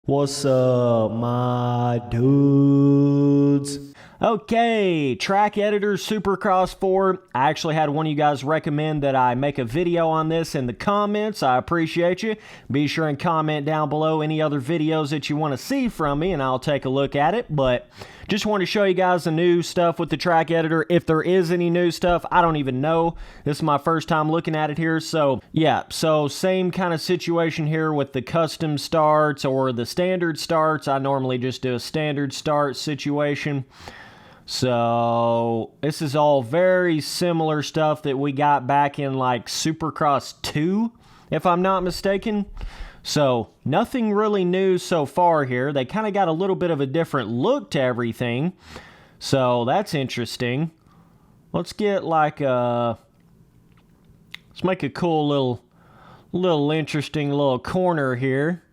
What's up, my dudes? Okay, track editor Supercross 4. I actually had one of you guys recommend that I make a video on this in the comments. I appreciate you. Be sure and comment down below any other videos that you want to see from me, and I'll take a look at it. But just want to show you guys the new stuff with the track editor. If there is any new stuff, I don't even know. This is my first time looking at it here. So yeah, so same kind of situation here with the custom starts or the standard starts. I normally just do a standard start situation. So this is all very similar stuff that we got back in like Supercross 2, if I'm not mistaken. So nothing really new so far here. They kind of got a little bit of a different look to everything. So that's interesting. Let's get like a... Let's make a cool little interesting little corner here.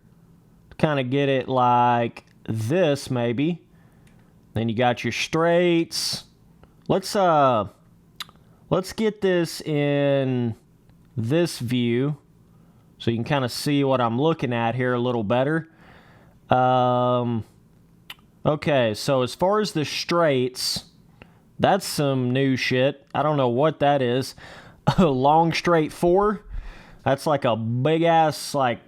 Kind of get it like this maybe. Then you got your straights. Let's get this in this view so you can kind of see what I'm looking at here a little better. Okay, so as far as the straights, that's some new shit. I don't know what that is. A long straight 4. That's like a big ass like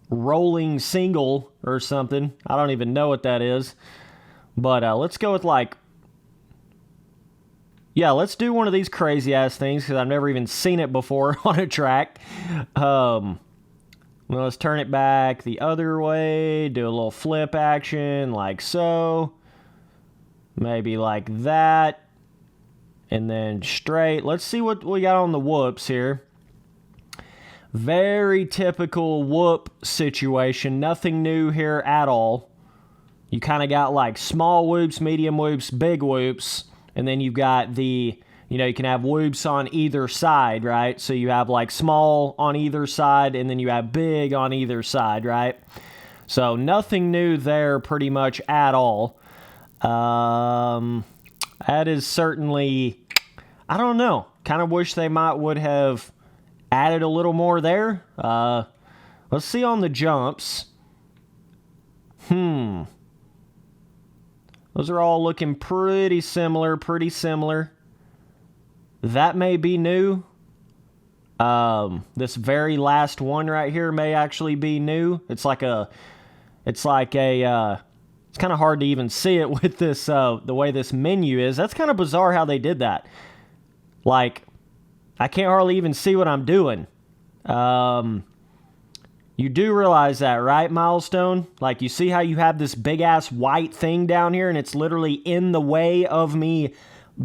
rolling single or something. I don't even know what that is. But let's go with like, yeah, let's do one of these crazy ass things because I've never even seen it before on a track. Well, let's turn it back the other way, do a little flip action like so. Maybe like that. And then straight. Let's see what we got on the whoops here. Very typical whoop situation. Nothing new here at all. You kind of got like small whoops, medium whoops, big whoops, and then you've got the, you can have whoops on either side, right? So you have like small on either side, and then you have big on either side, right? So nothing new there pretty much at all. That is certainly, I don't know, kind of wish they would have added a little more there. Let's see on the jumps. Those are all looking pretty similar, That may be new. This very last one right here may actually be new. It's kind of hard to even see it with this, the way this menu is. That's kind of bizarre how they did that. Like, I can't hardly even see what I'm doing. You do realize that, right, Milestone? Like, you see how you have this big-ass white thing down here, and it's literally in the way of me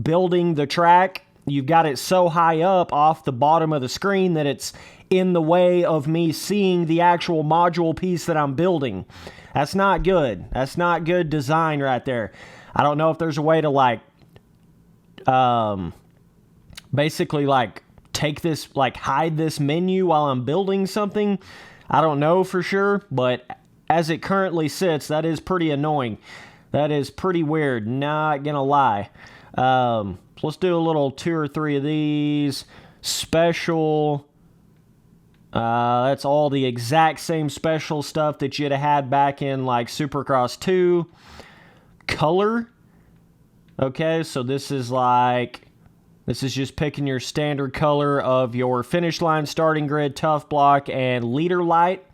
building the track? You've got it so high up off the bottom of the screen that it's in the way of me seeing the actual module piece that I'm building. That's not good. That's not good design right there. I don't know if there's a way to, like, basically, like, take this, like, hide this menu while I'm building something. I don't know for sure, but as it currently sits, that is pretty annoying. That is pretty weird, not gonna lie. So let's do a little 2 or 3 of these. Special. That's all the exact same special stuff that you'd have had back in like Supercross 2. Color. Okay, so this is just picking your standard color of your finish line, starting grid, tough block, and leader light.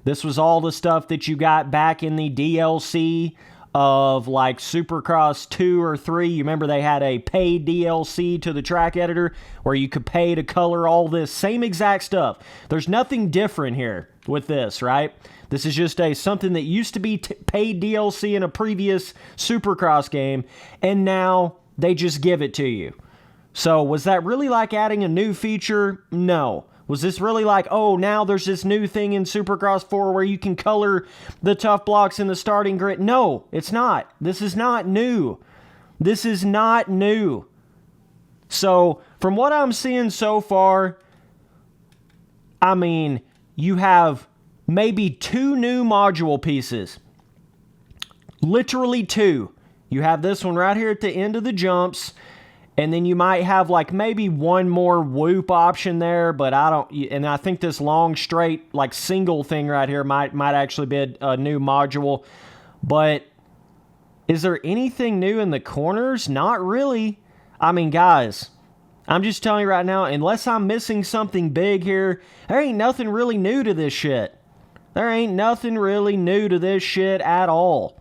This was all the stuff that you got back in the DLC of like Supercross 2 or 3. You remember they had a paid DLC to the track editor where you could pay to color all this same exact stuff. There's nothing different here with this, right? This is just something that used to be paid DLC in a previous Supercross game, and now they just give it to you. So, was that really like adding a new feature? No. Was this really like, oh, now there's this new thing in Supercross 4 where you can color the tough blocks in the starting grid? No, it's not. This is not new. This is not new. So, from what I'm seeing so far, I mean, you have maybe 2 new module pieces. Literally 2. You have this one right here at the end of the jumps. And then you might have like maybe one more whoop option there, but I don't. And I think this long straight like single thing right here might actually be a new module. But is there anything new in the corners? Not really. I mean, guys, I'm just telling you right now, unless I'm missing something big here, there ain't nothing really new to this shit. There ain't nothing really new to this shit at all.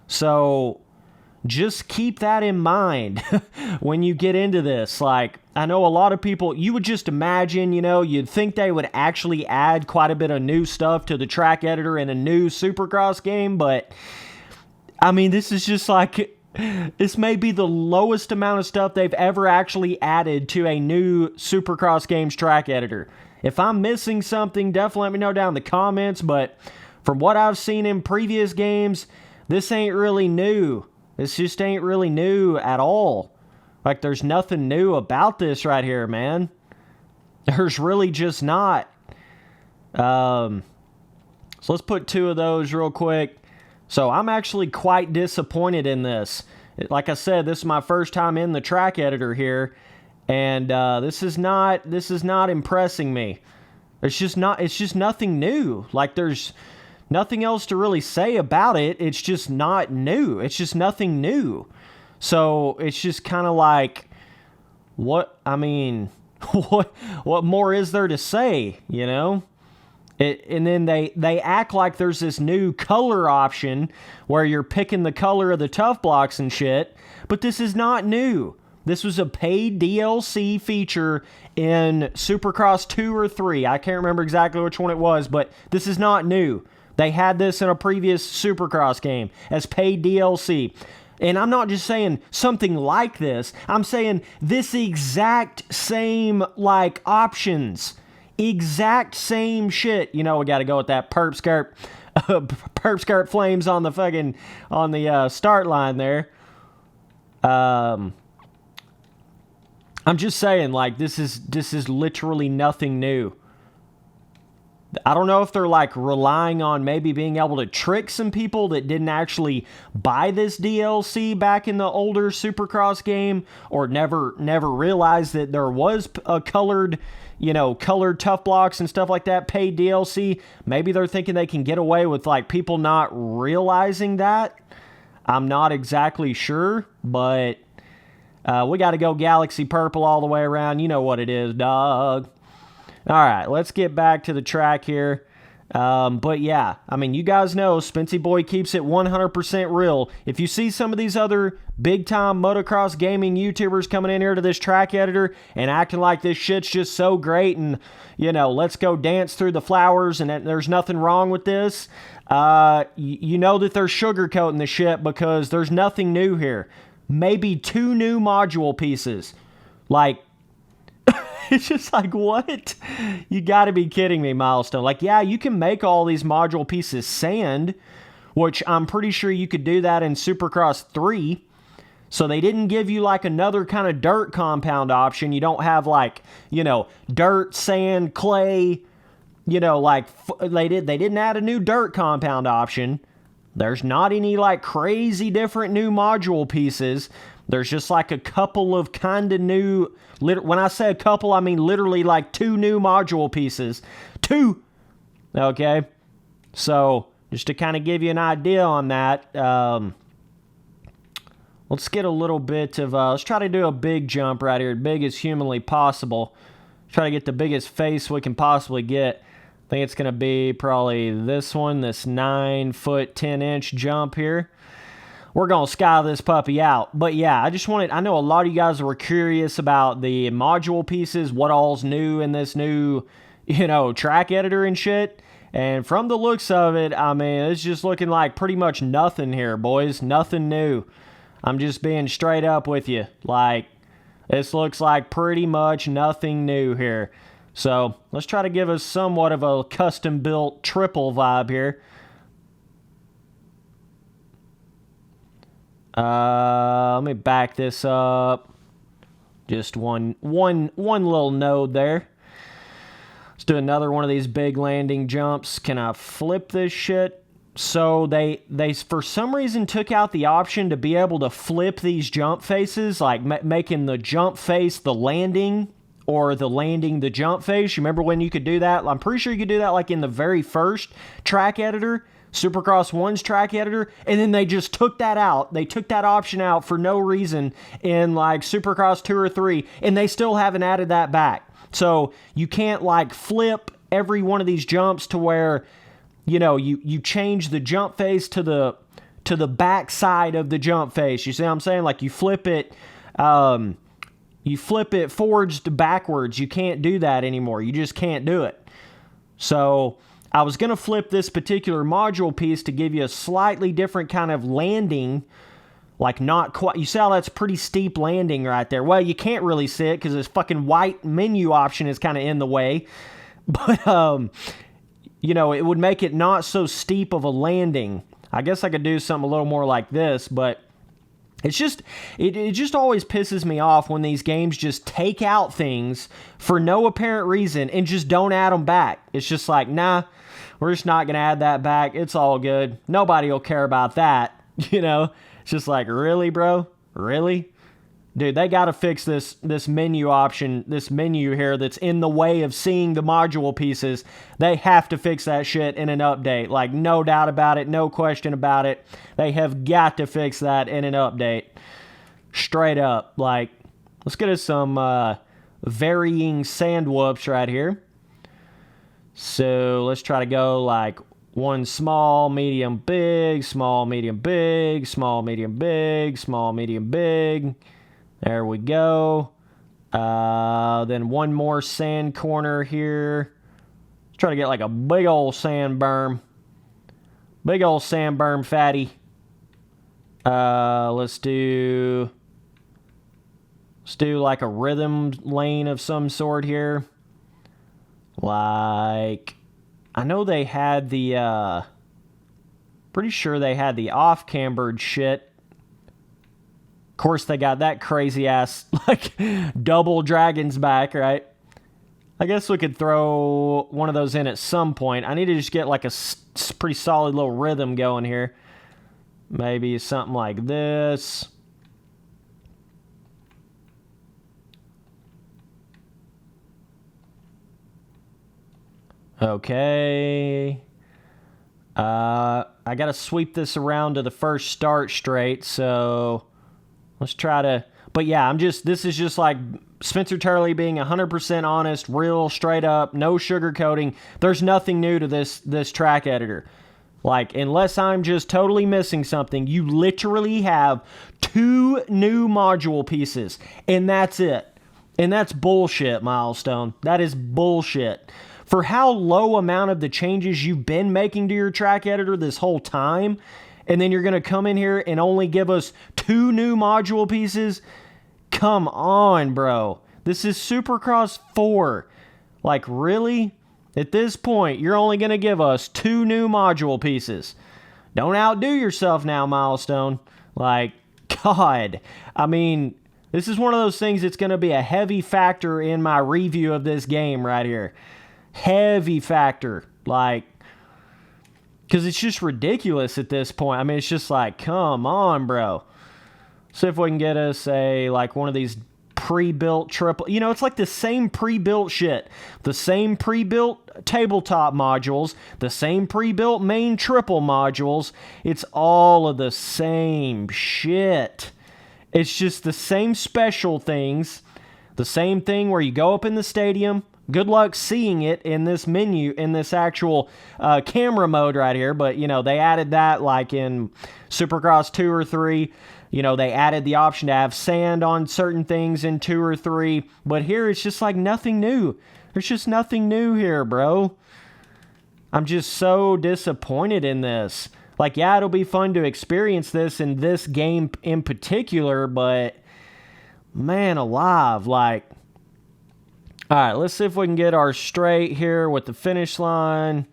So just keep that in mind when you get into this. Like, I know a lot of people, you would just imagine, you know, you'd think they would actually add quite a bit of new stuff to the track editor in a new Supercross game, but I mean, this is just like, this may be the lowest amount of stuff they've ever actually added to a new Supercross game's track editor. If I'm missing something, definitely let me know down in the comments, but from what I've seen in previous games, this ain't really new. This just ain't really new at all. Like, there's nothing new about this right here, man. There's really just not. So let's put 2 of those real quick. So I'm actually quite disappointed in this. Like I said, this is my first time in the track editor here, and this is not impressing me. It's just nothing new. Like, there's nothing else to really say about it. It's just not new. It's just nothing new. So it's just kind of like, what more is there to say, you know? And then they act like there's this new color option where you're picking the color of the tough blocks and shit, but this is not new. This was a paid DLC feature in Supercross 2 or 3. I can't remember exactly which one it was, but this is not new. They had this in a previous Supercross game as paid DLC. And I'm not just saying something like this. I'm saying this exact same, like, options. Exact same shit. You know, we got to go with that perp skirt flames on the fucking, on the start line there. I'm just saying, like, this is literally nothing new. I don't know if they're like relying on maybe being able to trick some people that didn't actually buy this DLC back in the older Supercross game, or never realized that there was a colored tough blocks and stuff like that paid DLC. Maybe they're thinking they can get away with like people not realizing that. I'm not exactly sure, but we got to go Galaxy Purple all the way around. You know what it is, dog. All right, let's get back to the track here. But yeah, I mean, you guys know Spency Boy keeps it 100% real. If you see some of these other big-time motocross gaming YouTubers coming in here to this track editor and acting like this shit's just so great and, you know, let's go dance through the flowers and there's nothing wrong with this, you know that they're sugarcoating the shit because there's nothing new here. Maybe 2 new module pieces. Like, it's just like, what? You got to be kidding me, Milestone. Like, yeah, you can make all these module pieces sand, which I'm pretty sure you could do that in Supercross 3. So they didn't give you like another kind of dirt compound option. You don't have like, you know, dirt, sand, clay, you know, like they didn't add a new dirt compound option. There's not any like crazy different new module pieces. There's just like a couple of kind of new, when I say a couple, I mean literally like 2 new module pieces. 2! Okay? So, just to kind of give you an idea on that, let's get a little bit of, let's try to do a big jump right here, as big as humanly possible. Try to get the biggest face we can possibly get. I think it's going to be probably this one, this 9-foot, 10-inch jump here. We're going to sky this puppy out. But yeah, I know a lot of you guys were curious about the module pieces, what all's new in this new, you know, track editor and shit. And from the looks of it, I mean, it's just looking like pretty much nothing here, boys. Nothing new. I'm just being straight up with you. Like, this looks like pretty much nothing new here. So, let's try to give us somewhat of a custom-built triple vibe here. Let me back this up. Just one little node there. Let's do another one of these big landing jumps. Can I flip this shit? So they for some reason took out the option to be able to flip these jump faces, like making the jump face the landing or the landing the jump face. You remember when you could do that? I'm pretty sure you could do that like in the very first track editor, Supercross 1's track editor, and then they just took that out. They took that option out for no reason in like Supercross 2 or 3, and they still haven't added that back. So you can't like flip every one of these jumps to where, you know, you change the jump face to the back side of the jump face. You see what I'm saying? Like you flip it forwards to backwards. You can't do that anymore. You just can't do it. So I was going to flip this particular module piece to give you a slightly different kind of landing, like not quite. You see how that's pretty steep landing right there? Well, you can't really see it because this fucking white menu option is kind of in the way. But, you know, it would make it not so steep of a landing. I guess I could do something a little more like this, but it's just, it just always pisses me off when these games just take out things for no apparent reason and just don't add them back. It's just like, nah, we're just not going to add that back. It's all good. Nobody will care about that. You know, it's just like, really, bro? Really? Dude, they got to fix this menu option, this menu here that's in the way of seeing the module pieces. They have to fix that shit in an update. Like, no doubt about it, no question about it. They have got to fix that in an update. Straight up. Like, let's get us some varying sand whoops right here. So, let's try to go like one small, medium, big, small, medium, big, small, medium, big, small, medium, big. There we go. Then one more sand corner here. Let's try to get like a big old sand berm. Big old sand berm fatty. Let's do like a rhythm lane of some sort here. Like, I know they had the, pretty sure they had the off-cambered shit. Of course, they got that crazy-ass, like, double dragon's back, right? I guess we could throw one of those in at some point. I need to just get, like, a pretty solid little rhythm going here. Maybe something like this. Okay. I got to sweep this around to the first start straight, so let's try to, but yeah, this is just like Spencer Turley being 100% honest, real, straight up, no sugarcoating. There's nothing new to this track editor. Like, unless I'm just totally missing something, you literally have 2 new module pieces, and that's it. And that's bullshit, Milestone. That is bullshit. For how low amount of the changes you've been making to your track editor this whole time, and then you're going to come in here and only give us 2 new module pieces? Come on, bro. This is Supercross 4. Like, really? At this point, you're only going to give us 2 new module pieces. Don't outdo yourself now, Milestone. Like, God. I mean, this is one of those things that's going to be a heavy factor in my review of this game right here. Heavy factor. Like, because it's just ridiculous at this point. I mean, it's just like, come on, bro. See if we can get us like one of these pre-built triple. You know, it's like the same pre-built shit. The same pre-built tabletop modules. The same pre-built main triple modules. It's all of the same shit. It's just the same special things. The same thing where you go up in the stadium. Good luck seeing it in this menu, in this actual camera mode right here. But, you know, they added that like in Supercross 2 or 3. You know, they added the option to have sand on certain things in 2 or 3. But here it's just like nothing new. There's just nothing new here, bro. I'm just so disappointed in this. Like, yeah, it'll be fun to experience this in this game in particular. But, man alive, like... All right, let's see if we can get our straight here with the finish line.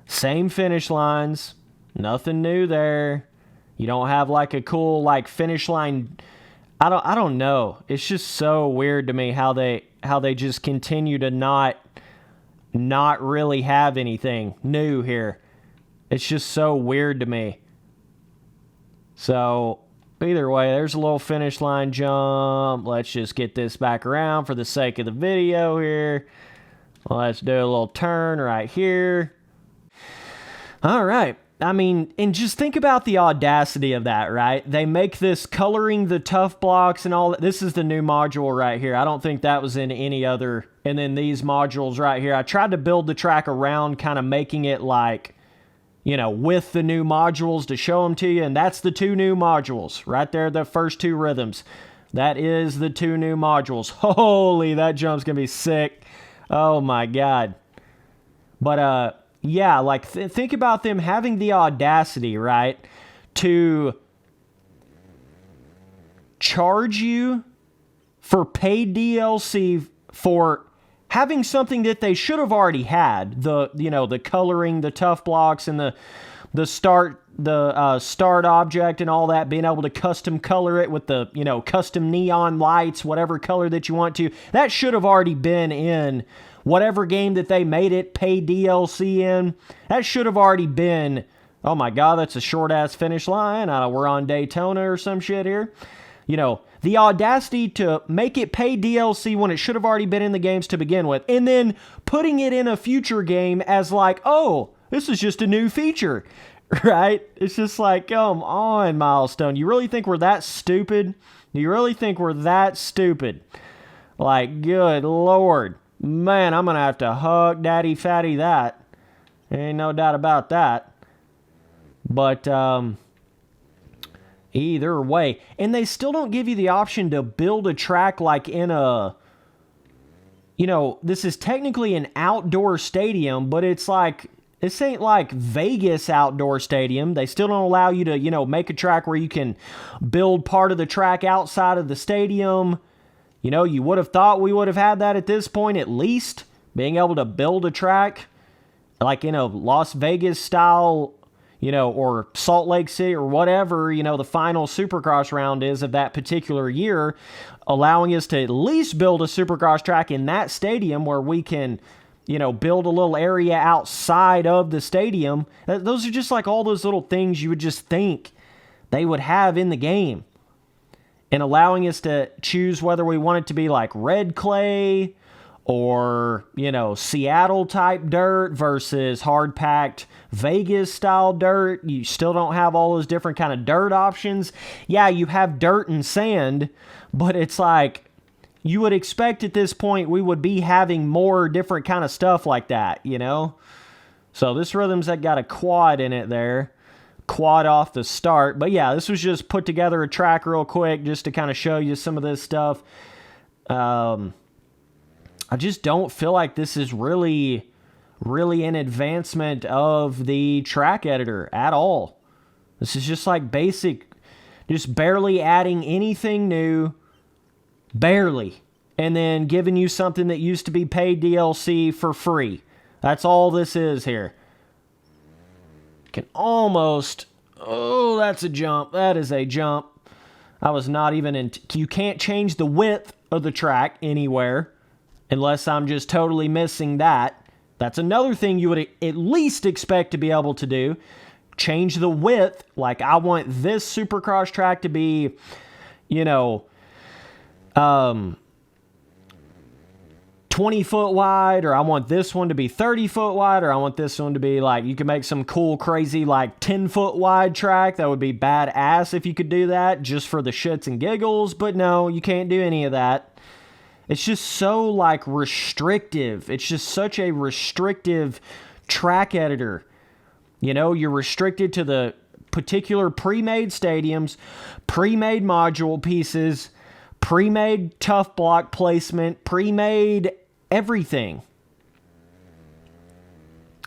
Same finish lines. Nothing new there. You don't have like a cool like finish line. I don't know. It's just so weird to me how they just continue to not really have anything new here. It's just so weird to me. So, either way, there's a little finish line jump. Let's just get this back around for the sake of the video here. Let's do a little turn right here. All right. I mean, and just think about the audacity of that, right? They make this coloring the tough blocks and all that. This is the new module right here. I don't think that was in any other. And then these modules right here. I tried to build the track around kind of making it like, you know, with the new modules to show them to you. And that's the 2 new modules right there, the first 2 rhythms. That is the 2 new modules. Holy, that jump's going to be sick. Oh my God. But, yeah, like think about them having the audacity, right, to charge you for paid DLC for having something that they should have already had. The coloring, the tough blocks, and the start object and all that, being able to custom color it with the, custom neon lights, whatever color that you want to. That should have already been in whatever game that they made it paid DLC in. That should have already been. Oh my God, that's a short-ass finish line. We're on Daytona or some shit here. The audacity to make it paid DLC when it should have already been in the games to begin with, and then putting it in a future game as like, oh, this is just a new feature, right? It's just like, come on, Milestone. You really think we're that stupid? You really think we're that stupid? Like, good Lord. Man, I'm going to have to hug Daddy Fatty that. Ain't no doubt about that. But, either way. And they still don't give you the option to build a track like in a... this is technically an outdoor stadium, but it's like... This ain't like Vegas outdoor stadium. They still don't allow you to, make a track where you can build part of the track outside of the stadium. You would have thought we would have had that at this point, at least. Being able to build a track like in a Las Vegas style, or Salt Lake City or whatever, the final Supercross round is of that particular year, allowing us to at least build a Supercross track in that stadium where we can, build a little area outside of the stadium. Those are just like all those little things you would just think they would have in the game. And allowing us to choose whether we want it to be like red clay or, Seattle type dirt versus hard packed Vegas style dirt. You still don't have all those different kind of dirt options. Yeah, you have dirt and sand, but it's like you would expect at this point we would be having more different kind of stuff like that, So this rhythm's got a quad in it there. Quad off the start. But yeah, this was just put together a track real quick just to kind of show you some of this stuff. I just don't feel like this is really an advancement of the track editor at all. This is just like basic, just barely adding anything new, barely, and then giving you something that used to be paid DLC for free. That's all this is here. Can almost... Oh, that's a jump. That is a jump. I was not even in... You can't change the width of the track anywhere unless I'm just totally missing that. That's another thing you would at least expect to be able to do. Change the width. Like, I want this Supercross track to be, 20 foot wide, or I want this one to be 30 foot wide, or I want this one to be like, you can make some cool, crazy, like 10 foot wide track. That would be badass if you could do that just for the shits and giggles, but no, you can't do any of that. It's just so like restrictive. It's just such a restrictive track editor. You're restricted to the particular pre-made stadiums, pre-made module pieces, pre-made tough block placement, pre-made everything.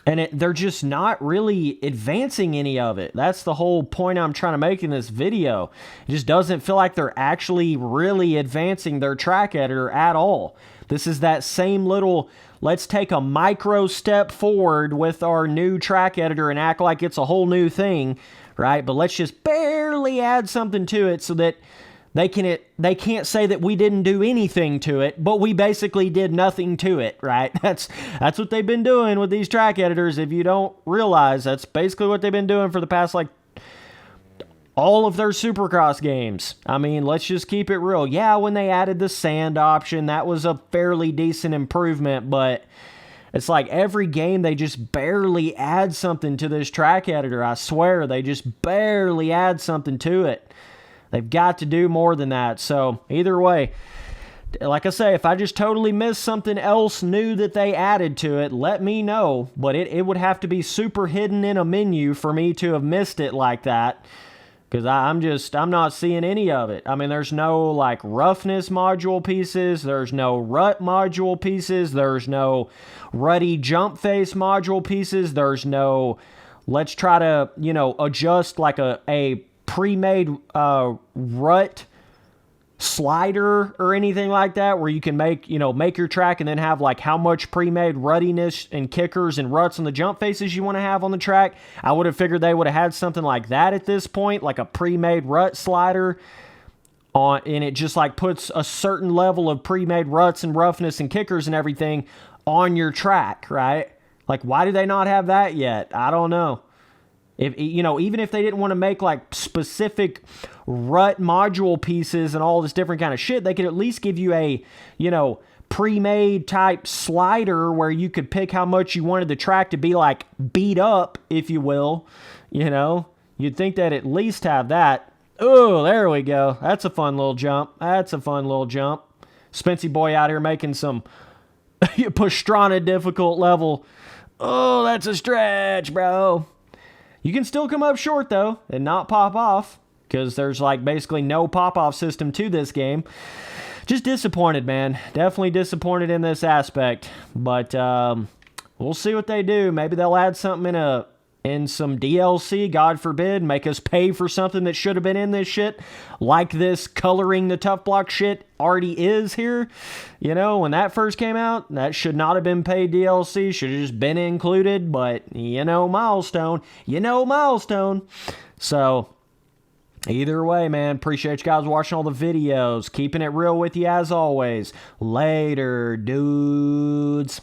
And they're just not really advancing any of it. That's the whole point I'm trying to make in this video. It just doesn't feel like they're actually really advancing their track editor at all. This is that same little, let's take a micro step forward with our new track editor and act like it's a whole new thing, right? But let's just barely add something to it so that they can't say that we didn't do anything to it, but we basically did nothing to it, right? That's what they've been doing with these track editors. If you don't realize, that's basically what they've been doing for the past, like, all of their Supercross games. I mean, let's just keep it real. Yeah, when they added the sand option, that was a fairly decent improvement, but it's like every game they just barely add something to this track editor. I swear, they just barely add something to it. They've got to do more than that. So either way, like I say, if I just totally missed something else new that they added to it, let me know. But it would have to be super hidden in a menu for me to have missed it like that. Because I'm not seeing any of it. I mean, there's no, like, roughness module pieces. There's no rut module pieces. There's no ruddy jump face module pieces. There's no, let's try to, adjust, like, a pre-made rut slider or anything like that, where you can make your track and then have, like, how much pre-made ruddiness and kickers and ruts on the jump faces you want to have on the track. I would have figured they would have had something like that at this point, like a pre-made rut slider on, and it just, like, puts a certain level of pre-made ruts and roughness and kickers and everything on your track, right? Like, why do they not have that yet? I don't know. If even if they didn't want to make, like, specific rut module pieces and all this different kind of shit, they could at least give you a, pre-made type slider where you could pick how much you wanted the track to be, like, beat up, if you will. You'd think they'd at least have that. Oh, there we go. That's a fun little jump. Spency boy out here making some Pastrana difficult level. Oh, that's a stretch, bro. You can still come up short, though, and not pop off, because there's, like, basically no pop-off system to this game. Just disappointed, man. Definitely disappointed in this aspect. But we'll see what they do. Maybe they'll add something in some DLC, God forbid, make us pay for something that should have been in this shit, like this coloring the tough block shit already is here. When that first came out, that should not have been paid DLC, should have just been included, but milestone. So either way, man, appreciate you guys watching all the videos, keeping it real with you as always. Later, dudes.